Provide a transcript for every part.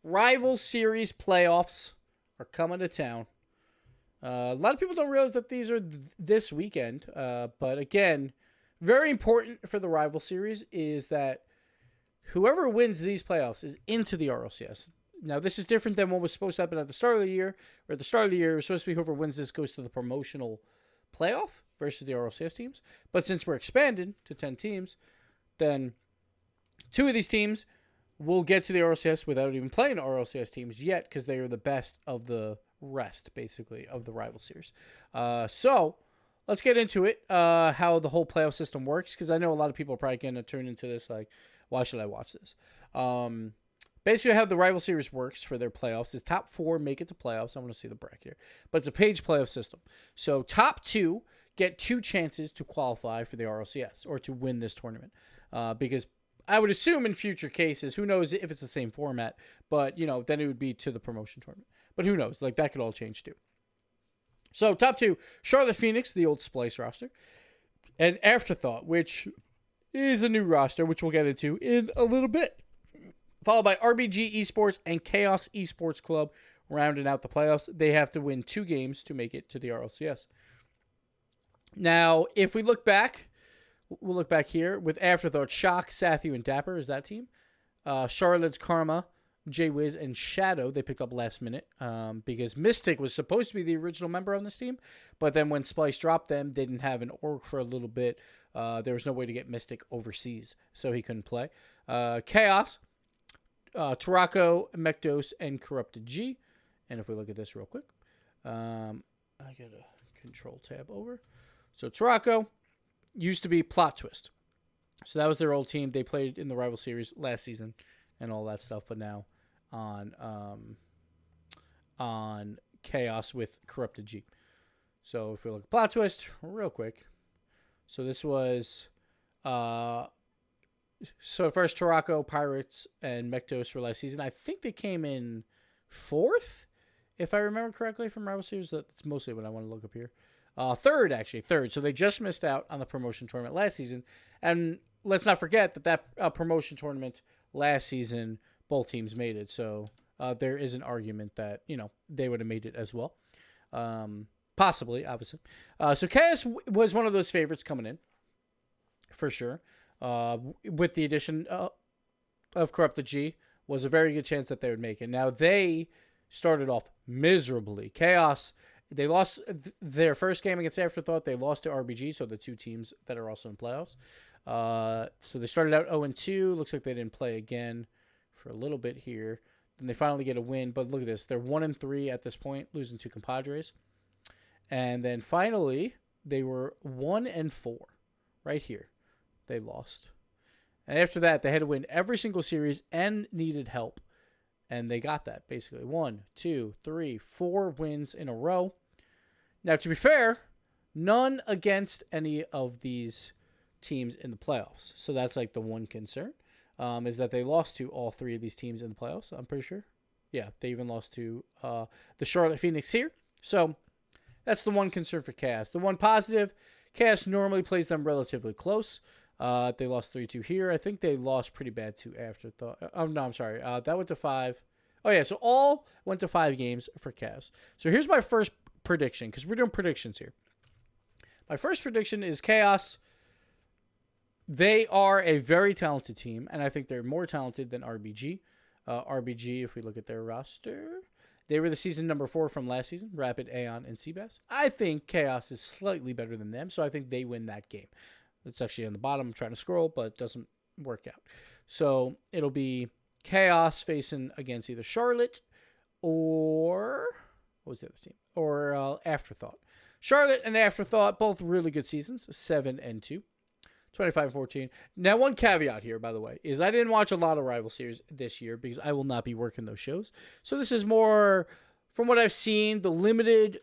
Rival Series playoffs are coming to town. A lot of people don't realize that these are this weekend. But again, very important for the Rival Series is that whoever wins these playoffs is into the RLCS. Now, this is different than what was supposed to happen at the start of the year. Or at the start of the year, it was supposed to be whoever wins this goes to the promotional playoff versus the RLCS teams. But since we're expanded to 10 teams, then 2 of these teams will get to the RLCS without even playing RLCS teams yet because they are the best of the rest, basically, of the Rival Series. So let's get into it, how the whole playoff system works, because I know a lot of people are probably going to turn into this like, why should I watch this? Basically, how the Rival Series works for their playoffs is top 4 make it to playoffs. I want to see the bracket here. But it's a page playoff system. So top 2 get 2 chances to qualify for the RLCS or to win this tournament. Because I would assume in future cases, who knows if it's the same format, but, then it would be to the promotion tournament. But who knows? Like, that could all change too. So top 2, Charlotte Phoenix, the old Splice roster, and Afterthought, which is a new roster, which we'll get into in a little bit. Followed by RBG Esports and Chaos Esports Club, rounding out the playoffs. They have to win 2 games to make it to the RLCS. Now, if we look back, we'll look back here with Afterthought, Shock, Sathu, and Dapper is that team. Charlotte's Karma, J-Wiz, and Shadow, they picked up last minute because Mystic was supposed to be the original member on this team, but then when Splice dropped them, they didn't have an org for a little bit. There was no way to get Mystic overseas, so he couldn't play. Chaos, Tarako, Mekdos, and Corrupted G. And if we look at this real quick, I got a control tab over. So Tarako used to be Plot Twist. So that was their old team. They played in the Rival Series last season and all that stuff, but now on Chaos with Corrupted G. So if we look at Plot Twist real quick. So this was so first Tarako, Pirates, and Mekdos for last season. I think they came in 4th, if I remember correctly, from Rival Series. That's mostly what I want to look up here. Third. So they just missed out on the promotion tournament last season. And let's not forget that promotion tournament last season, both teams made it. So there is an argument that, they would have made it as well. Possibly, obviously. So Chaos was one of those favorites coming in, for sure. With the addition of Corrupted G, was a very good chance that they would make it. Now, they started off miserably. Chaos, they lost their first game against Afterthought. They lost to RBG, so the 2 teams that are also in playoffs. So they started out 0-2. Looks like they didn't play again for a little bit here. Then they finally get a win. But look at this. They're 1-3 at this point, losing to Compadres. And then finally, they were 1-4 right here. They lost. And after that, they had to win every single series and needed help. And they got that, basically. 1, 2, 3, 4 wins in a row. Now, to be fair, none against any of these teams in the playoffs. So that's like the one concern, is that they lost to all 3 of these teams in the playoffs, I'm pretty sure. Yeah, they even lost to the Charlotte Phoenix here. So that's the one concern for Chaos. The one positive, Chaos normally plays them relatively close. They lost 3-2 here. I think they lost pretty bad to Afterthought. Oh, no, I'm sorry. That went to 5. Oh, yeah, so all went to 5 games for Chaos. So here's my first prediction, because we're doing predictions here. My first prediction is Chaos. They are a very talented team, and I think they're more talented than RBG. RBG, if we look at their roster, they were the season number 4 from last season, Rapid, Aeon, and Seabass. I think Chaos is slightly better than them, so I think they win that game. It's actually on the bottom. I'm trying to scroll, but it doesn't work out. So it'll be Chaos facing against either Charlotte or what was the other team? Or Afterthought. Charlotte and Afterthought, both really good seasons, 7-2, 25-14. Now, one caveat here, by the way, is I didn't watch a lot of Rival Series this year because I will not be working those shows. So this is more from what I've seen, the limited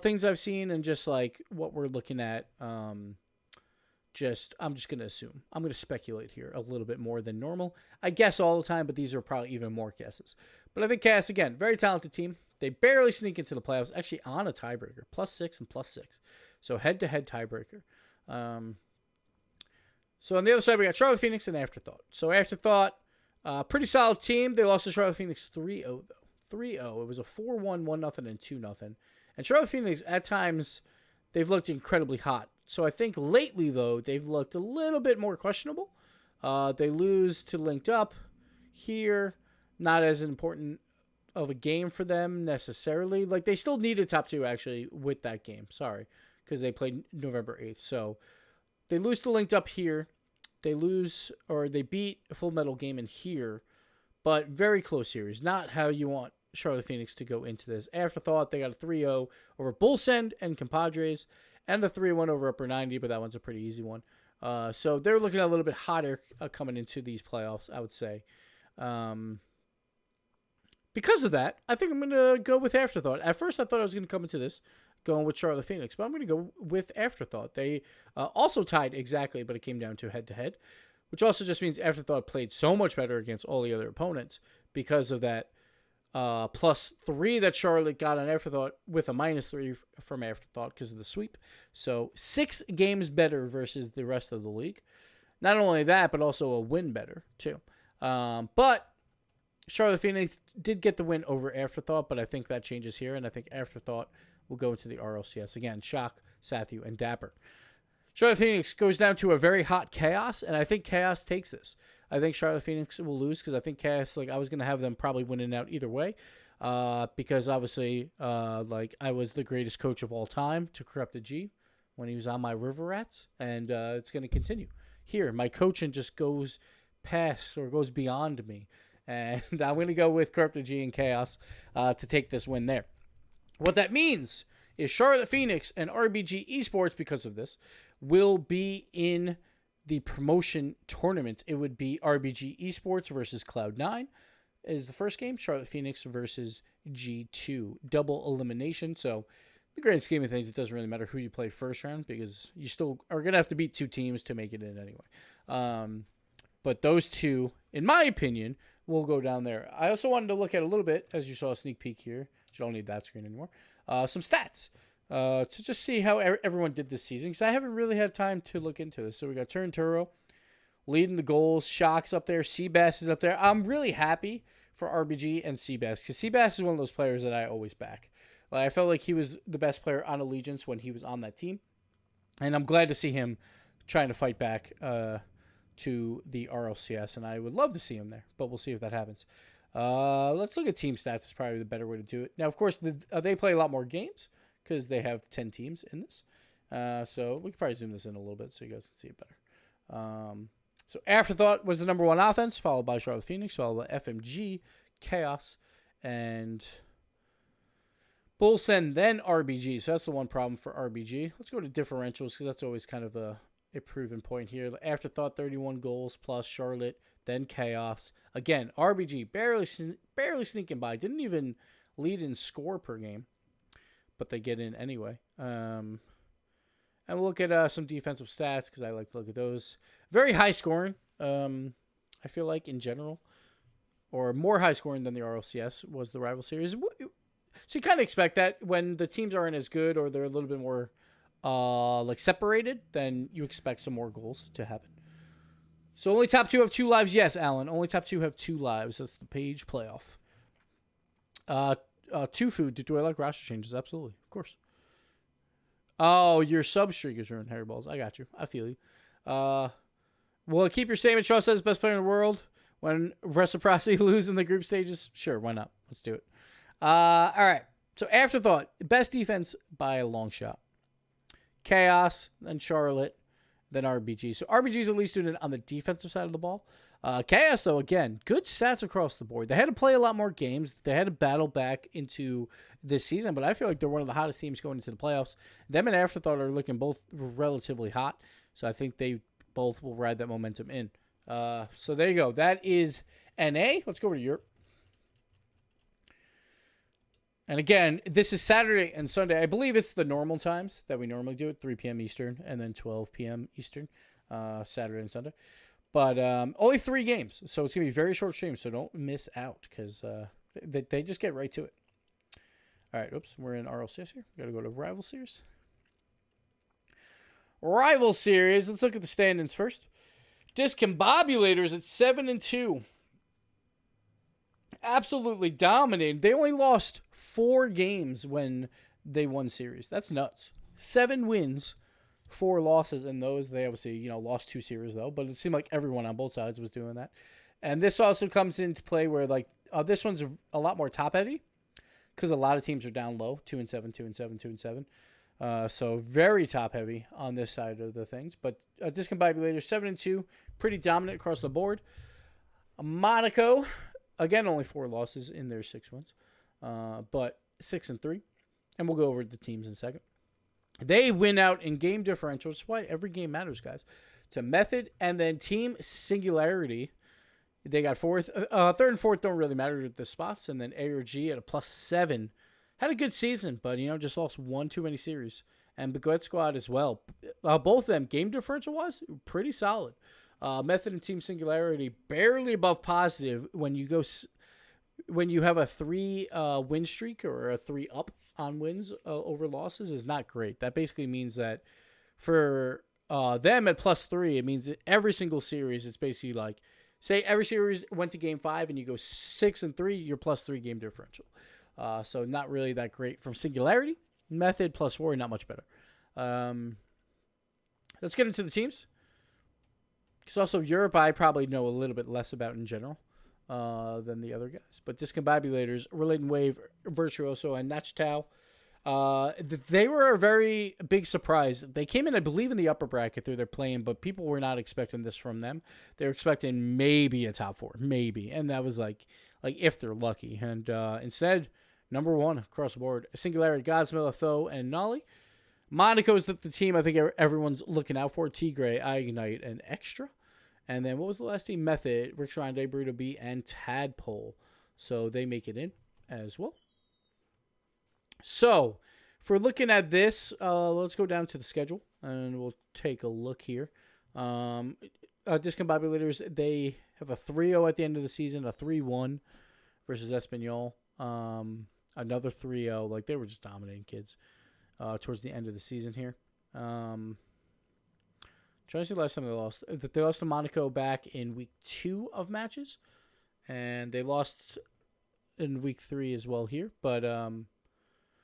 things I've seen, and just like what we're looking at. I'm just going to assume. I'm going to speculate here a little bit more than normal. I guess all the time, but these are probably even more guesses. But I think Cass, again, very talented team. They barely sneak into the playoffs, actually on a tiebreaker, +6 and +6. So head-to-head tiebreaker. So on the other side, we got Charlotte Phoenix and Afterthought. So Afterthought, Pretty solid team. They lost to Charlotte Phoenix 3-0, though. 3-0. It was a 4-1, 1-0, and 2-0. And Charlotte Phoenix, at times, they've looked incredibly hot. So I think lately, though, they've looked a little bit more questionable. They lose to Linked Up here. Not as important of a game for them necessarily. Like, they still needed top 2, actually, with that game. Sorry, because they played November 8th. So they lose to Linked Up here. They beat a Full Metal Game in here, but very close series. Not how you want Charlotte Phoenix to go into this. Afterthought, they got a 3-0 over Bull Send and Compadres, and a 3-1 over Upper 90, but that one's a pretty easy one. So they're looking a little bit hotter coming into these playoffs, I would say. Because of that, I think I'm going to go with Afterthought. At first, I thought I was going to come into this going with Charlotte Phoenix, but I'm going to go with Afterthought. They also tied exactly, but it came down to head-to-head, which also just means Afterthought played so much better against all the other opponents because of that +3 that Charlotte got on Afterthought with a -3 from Afterthought because of the sweep. So 6 games better versus the rest of the league. Not only that, but also a win better, too. But Charlotte Phoenix did get the win over Afterthought, but I think that changes here, and I think Afterthought will go into the RLCS. Again, Shock, Sathu, and Dapper. Charlotte Phoenix goes down to a very hot Chaos, and I think Chaos takes this. I think Charlotte Phoenix will lose because I think Chaos, I was going to have them probably winning out either way because obviously, I was the greatest coach of all time to Corrupted G when he was on my River Rats, and it's going to continue. Here, my coaching just goes past or goes beyond me. And I'm going to go with Corrupted G and Chaos to take this win there. What that means is Charlotte Phoenix and RBG Esports, because of this, will be in the promotion tournament. It would be RBG Esports versus Cloud9 is the first game. Charlotte Phoenix versus G2. Double elimination. So, in the grand scheme of things, it doesn't really matter who you play first round because you still are going to have to beat 2 teams to make it in anyway. But those 2, in my opinion, will go down there. I also wanted to look at a little bit, as you saw a sneak peek here. You don't need that screen anymore. Some stats to just see how everyone did this season because I haven't really had time to look into this. So we got Turnturo leading the goals. Shock's up there. Seabass is up there. I'm really happy for RBG and Seabass because Seabass is one of those players that I always back. I felt like he was the best player on Allegiance when he was on that team. And I'm glad to see him trying to fight back to the RLCS, and I would love to see him there, but we'll see if that happens. Let's look at team stats. It's probably the better way to do it. Now, of course, they play a lot more games because they have 10 teams in this. So we could probably zoom this in a little bit so you guys can see it better. So Afterthought was the number 1 offense, followed by Charlotte Phoenix, followed by FMG, Chaos, and Bull Send, then RBG. So that's the one problem for RBG. Let's go to differentials because that's always kind of a proven point here. Afterthought, 31 goals plus Charlotte, then Chaos. Again, RBG barely sneaking by. Didn't even lead in score per game, but they get in anyway. And we'll look at some defensive stats because I like to look at those. Very high scoring, I feel like, in general. Or more high scoring than the RLCS was the rival series. So you kind of expect that when the teams aren't as good or they're a little bit more separated, then you expect some more goals to happen. So only top 2 have 2 lives. Yes, Alan. Only top 2 have 2 lives. That's the page playoff. 2 food. Do I like roster changes? Absolutely. Of course. Oh, your sub streak is ruined, Harry Balls. I got you. I feel you. Will it keep your statement? Shaw says best player in the world when Reciprocity lose in the group stages? Sure, why not? Let's do it. All right. So Afterthought, best defense by a long shot. Chaos, then Charlotte, then RBG. So RBG is at least doing it on the defensive side of the ball. Chaos, though, again, good stats across the board. They had to play a lot more games. They had to battle back into this season, but I feel like they're one of the hottest teams going into the playoffs. Them and Afterthought are looking both relatively hot, so I think they both will ride that momentum in. So there you go. That is NA. Let's go over to Europe. And again, this is Saturday and Sunday. I believe it's the normal times that we normally do it, 3 p.m. Eastern and then 12 p.m. Eastern, Saturday and Sunday. But only 3 games, so it's going to be very short streams, so don't miss out because they just get right to it. All right, oops, we're in RLCS here. Got to go to Rival Series. Rival Series, let's look at the standings first. Discombobulators at 7-2. absolutely dominated. They only lost 4 games when they won series. That's nuts. 7 wins, 4 losses in those. They obviously, lost 2 series though, but it seemed like everyone on both sides was doing that. And this also comes into play where this one's a lot more top heavy because a lot of teams are down low, 2-7, 2-7, 2-7. So very top heavy on this side of the things. But Discombobulator 7-2, pretty dominant across the board. Monaco, again, only 4 losses in their 6 wins, but 6-3. And we'll go over the teams in a second. They win out in game differential. That's why every game matters, guys. To Method and then Team Singularity. They got 4th. 3rd and 4th don't really matter at the spots. And then ARG at a +7. Had a good season, but, just lost 1 too many series. And Baguette Squad as well. Both of them, game differential-wise, pretty solid. Method and Team Singularity barely above positive when you have a 3 win streak or a 3 up on wins over losses is not great. That basically means that for them at +3, it means that every single series, it's basically like, say every series went to game 5 and you go 6-3, you're +3 game differential. So not really that great from Singularity. Method +4, not much better. Let's get into the teams. Because also Europe, I probably know a little bit less about in general than the other guys. But Discombobulators, Related Wave, Virtuoso, and Nachtao, they were a very big surprise. They came in, I believe, in the upper bracket through their playing, but people were not expecting this from them. They were expecting maybe a top 4, maybe. And that was like if they're lucky. And instead, number 1 across the board, Singularity, Godsmill, Tho, and Nolly. Monaco is the team I think everyone's looking out for. Tigray, Ignite, and Extra. And then what was the last team? Method, Rick Grande, Burrito B, and Tadpole. So they make it in as well. So if we're looking at this, let's go down to the schedule and we'll take a look here. Discombobulators, they have a 3-0 at the end of the season, a 3-1 versus Espanyol. Another 3-0. Like, they were just dominating kids towards the end of the season here. Trying to see the last time they lost. They lost to Monaco back in week 2 of matches. And they lost in week 3 as well here. But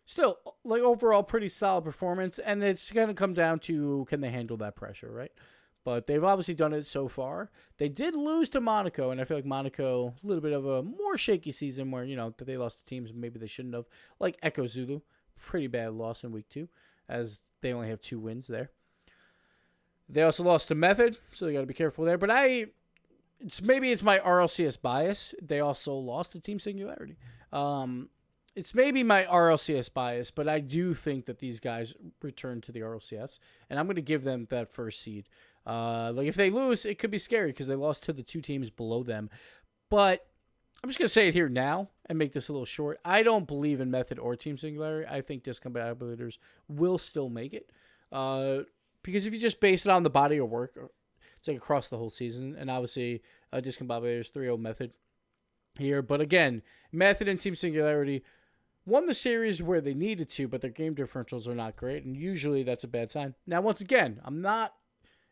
still, like, overall, pretty solid performance. And it's going to come down to, can they handle that pressure, right? But they've obviously done it so far. They did lose to Monaco, and I feel like Monaco, a little bit of a more shaky season where, that they lost to teams maybe they shouldn't have. Like Echo Zulu, pretty bad loss in week 2, as they only have 2 wins there. They also lost to Method, so you got to be careful there. But maybe it's my RLCS bias. They also lost to Team Singularity. It's maybe my RLCS bias, but I do think that these guys return to the RLCS, and I'm going to give them that first seed. Like, if they lose, it could be scary because they lost to the 2 teams below them. But I'm just going to say it here now and make this a little short. I don't believe in Method or Team Singularity. I think Discombobulators will still make it. Because if you just base it on the body of work, it's like across the whole season. And obviously, Discombobulators 3-0 Method here. But again, Method and Team Singularity won the series where they needed to, but their game differentials are not great. And usually that's a bad sign. Now, once again, I'm not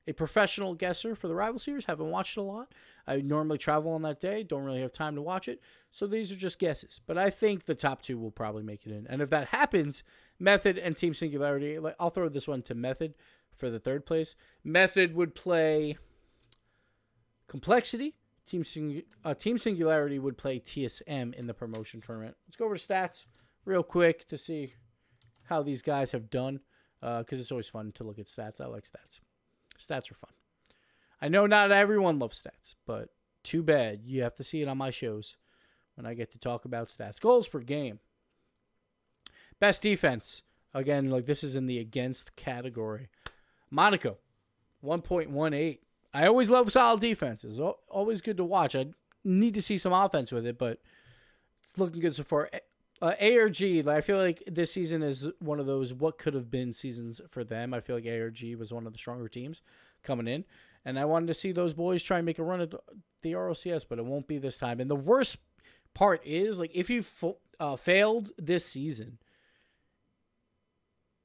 a professional guesser for the rival series. Haven't watched a lot. I normally travel on that day. Don't really have time to watch it. So these are just guesses. But I think the top 2 will probably make it in. And if that happens, Method and Team Singularity, I'll throw this one to Method for the 3rd place. Method would play Complexity. Team Singularity would play TSM in the promotion tournament. Let's go over to stats real quick to see how these guys have done. Because it's always fun to look at stats. I like stats. Stats are fun. I know not everyone loves stats, but too bad. You have to see it on my shows when I get to talk about stats. Goals per game. Best defense. Again, like, this is in the against category. Monaco, 1.18. I always love solid defenses. Always good to watch. I need to see some offense with it, but it's looking good so far. ARG, I feel like this season is one of those what could have been seasons for them. I feel like ARG was one of the stronger teams coming in, and I wanted to see those boys try and make a run at the RLCS, but it won't be this time. And the worst part is, like, if you failed this season,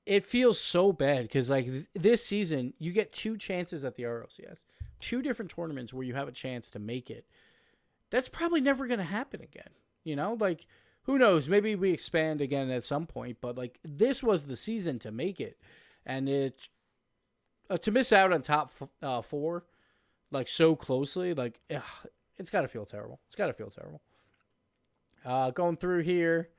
it feels so bad because, like, this season you get 2 chances at the RLCS, 2 different tournaments where you have a chance to make it. That's probably never going to happen again. You know, like, who knows? Maybe we expand again at some point, but like this was the season to make it, and to miss out on top 4 like so closely, like it's got to feel terrible. It's got to feel terrible. Going through here,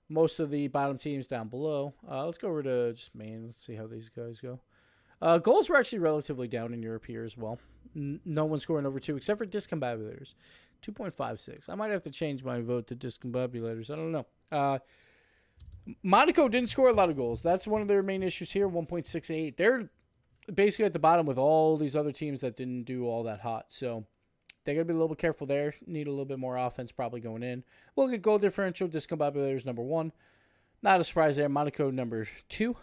most of the bottom teams down below. Let's go over to just Maine. Let's see how these guys go. Goals were actually relatively down in Europe here as well. No one scoring over 2 except for discombobulators. 2.56. I might have to change my vote to discombobulators. I don't know. Monaco didn't score a lot of goals. That's one of their main issues here, 1.68. They're basically at the bottom with all these other teams that didn't do all that hot. So they got to be a little bit careful there. Need a little bit more offense probably going in. We'll get goal differential. Discombobulators number 1. Not a surprise there. Monaco number 2.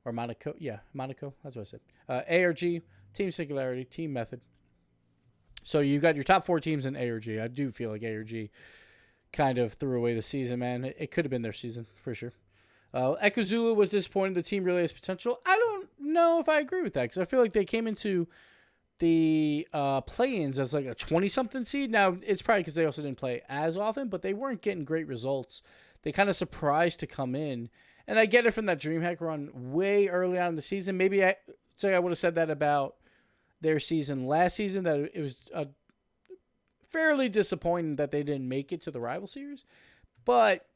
Or Monaco. Yeah, Monaco. That's what I said. ARG, team singularity, team method. So you got your top 4 teams in ARG. I do feel like ARG kind of threw away the season, man. It could have been their season for sure. Ekuzulu was disappointed. The team really has potential. I don't know if I agree with that because I feel like they came into the play-ins as like a 20-something seed. Now, it's probably because they also didn't play as often, but they weren't getting great results. They kind of surprised to come in. And I get it from that DreamHack run way early on in the season. Maybe I would have said that about their season last season, that it was fairly disappointing that they didn't make it to the rival series. But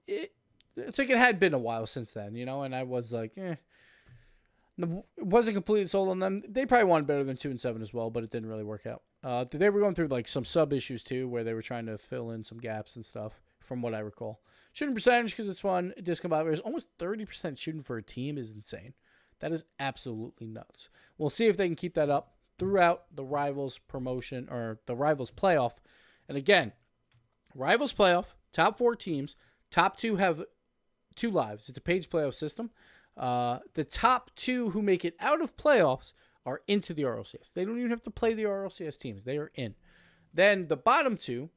it's like it had been a while since then, you know, and I was like, it wasn't completely sold on them. They probably wanted better than 2-7 as well, but it didn't really work out. They were going through like some sub issues too, where they were trying to fill in some gaps and stuff, from what I recall. Shooting percentage because it's fun. Discombobulators, almost 30% shooting for a team is insane. That is absolutely nuts. We'll see if they can keep that up throughout the Rivals promotion or the Rivals playoff. And again, Rivals playoff, top 4 teams, top 2 have 2 lives. It's a page playoff system. The top 2 who make it out of playoffs are into the RLCS. They don't even have to play the RLCS teams. They are in. Then the bottom 2,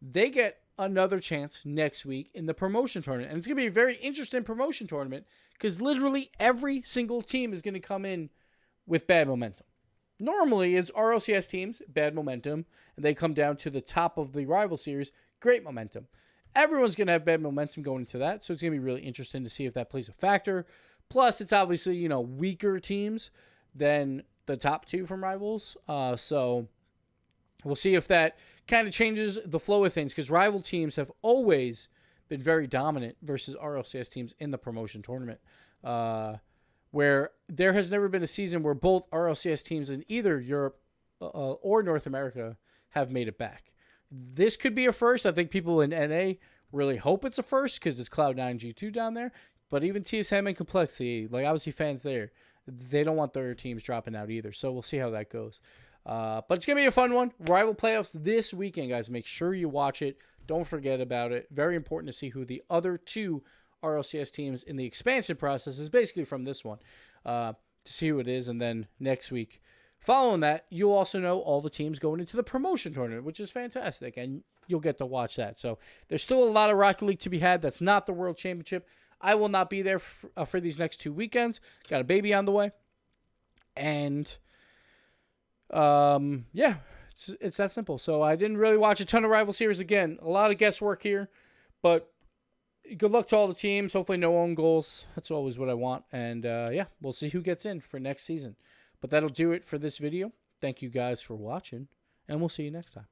they get another chance next week in the promotion tournament. And it's going to be a very interesting promotion tournament because literally every single team is going to come in with bad momentum. Normally, it's RLCS teams, bad momentum, and they come down to the top of the rival series, great momentum. Everyone's going to have bad momentum going into that, so it's going to be really interesting to see if that plays a factor. Plus, it's obviously, you know, weaker teams than the top 2 from Rivals. So we'll see if that kind of changes the flow of things, because rival teams have always been very dominant versus RLCS teams in the promotion tournament, where there has never been a season where both RLCS teams in either Europe or North America have made it back. This could be a first. I think people in NA really hope it's a first because it's Cloud9 G2 down there. But even TSM and Complexity, like obviously fans there, they don't want their teams dropping out either. So we'll see how that goes. But it's going to be a fun one. Rival playoffs this weekend, guys. Make sure you watch it. Don't forget about it. Very important to see who the other 2 RLCS teams in the expansion process is, basically from this one, to see who it is. And then next week, following that, you'll also know all the teams going into the promotion tournament, which is fantastic. And you'll get to watch that. So there's still a lot of Rocket League to be had. That's not the World Championship. I will not be there for these next 2 weekends. Got a baby on the way. And yeah, it's that simple. So I didn't really watch a ton of rival series. Again, a lot of guesswork here, but good luck to all the teams. Hopefully no own goals. That's always what I want. And yeah, we'll see who gets in for next season. But that'll do it for this video. Thank you guys for watching, and we'll see you next time.